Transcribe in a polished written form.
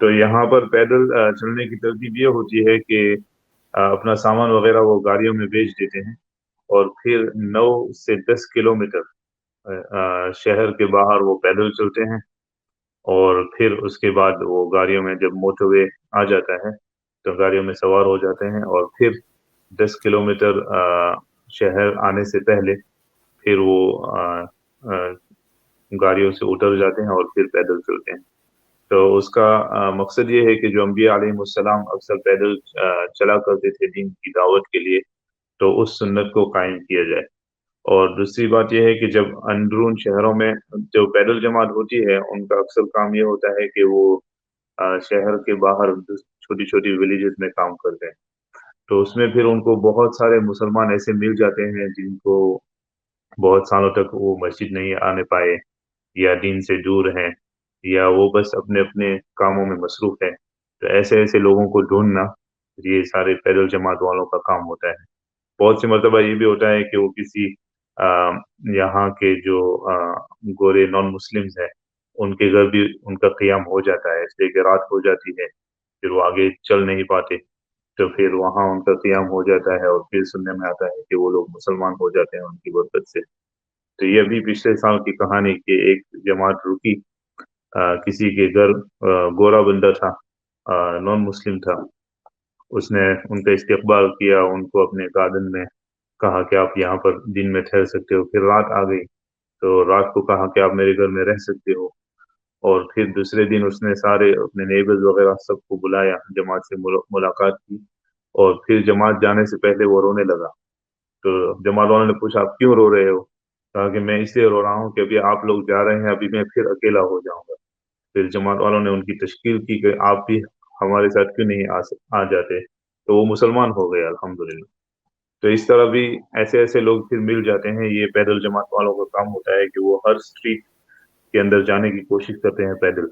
تو یہاں پر پیدل چلنے کی ترتیب یہ ہوتی ہے کہ اپنا سامان وغیرہ وہ گاڑیوں میں بیچ دیتے ہیں، اور پھر 9 سے 10 کلومیٹر شہر کے باہر وہ پیدل چلتے ہیں، اور پھر اس کے بعد وہ گاڑیوں میں جب موٹر وے آ جاتا ہے تو گاڑیوں میں سوار ہو جاتے ہیں، اور پھر 10 کلومیٹر شہر آنے سے پہلے پھر وہ آ، گاڑیوں سے اتر جاتے ہیں اور پھر پیدل چلتے ہیں۔ تو اس کا مقصد یہ ہے کہ جو انبیاء علیہ السلام اکثر پیدل چلا کرتے تھے دین کی دعوت کے لیے، تو اس سنت کو قائم کیا جائے۔ اور دوسری بات یہ ہے کہ جب اندرون شہروں میں جو پیدل جماعت ہوتی ہے، ان کا اکثر کام یہ ہوتا ہے کہ وہ شہر کے باہر چھوٹی چھوٹی ولیجز میں کام کرتے ہیں، تو اس میں پھر ان کو بہت سارے مسلمان ایسے مل جاتے ہیں جن کو بہت سالوں تک وہ مسجد نہیں آنے پائے، یا دین سے دور ہیں، یا وہ بس اپنے اپنے کاموں میں مصروف ہیں۔ تو ایسے ایسے لوگوں کو ڈھونڈنا یہ سارے پیدل جماعت والوں کا کام ہوتا ہے۔ بہت سی مرتبہ یہ بھی ہوتا ہے کہ وہ کسی یہاں کے جو گورے نان مسلمز ہیں، ان کے گھر بھی ان کا قیام ہو جاتا ہے، اس لیے کہ رات ہو جاتی ہے، پھر وہ آگے چل نہیں پاتے، تو پھر وہاں ان کا قیام ہو جاتا ہے، اور پھر سننے میں آتا ہے کہ وہ لوگ مسلمان ہو جاتے ہیں ان کی برکت سے۔ تو یہ ابھی پچھلے سال کی کہانی کہ ایک جماعت رکی، کسی کے گھر گورا بندہ تھا، نان مسلم تھا، اس نے ان کا استقبال کیا، ان کو اپنے گارڈن میں کہا کہ آپ یہاں پر دن میں ٹھہر سکتے ہو، پھر رات آ گئی تو رات کو کہا کہ آپ میرے گھر میں رہ سکتے ہو، اور پھر دوسرے دن اس نے سارے اپنے نیبرز وغیرہ سب کو بلایا، جماعت سے ملاقات کی، اور پھر جماعت جانے سے پہلے وہ رونے لگا۔ تو جماعت والوں نے پوچھا آپ کیوں رو رہے ہو؟ کہا کہ میں اس لیے رو رہا ہوں کہ ابھی آپ لوگ جا رہے ہیں، ابھی میں پھر اکیلا ہو جاؤں گا۔ پھر جماعت والوں نے ان کی تشکیل کی کہ آپ بھی ہمارے ساتھ کیوں نہیں آ جاتے، تو وہ مسلمان ہو گئے الحمدللہ۔ تو اس طرح بھی ایسے ایسے لوگ پھر مل جاتے ہیں۔ یہ پیدل جماعت والوں کا کام ہوتا ہے کہ وہ ہر اسٹریٹ کے اندر جانے کی کوشش کرتے ہیں پیدل۔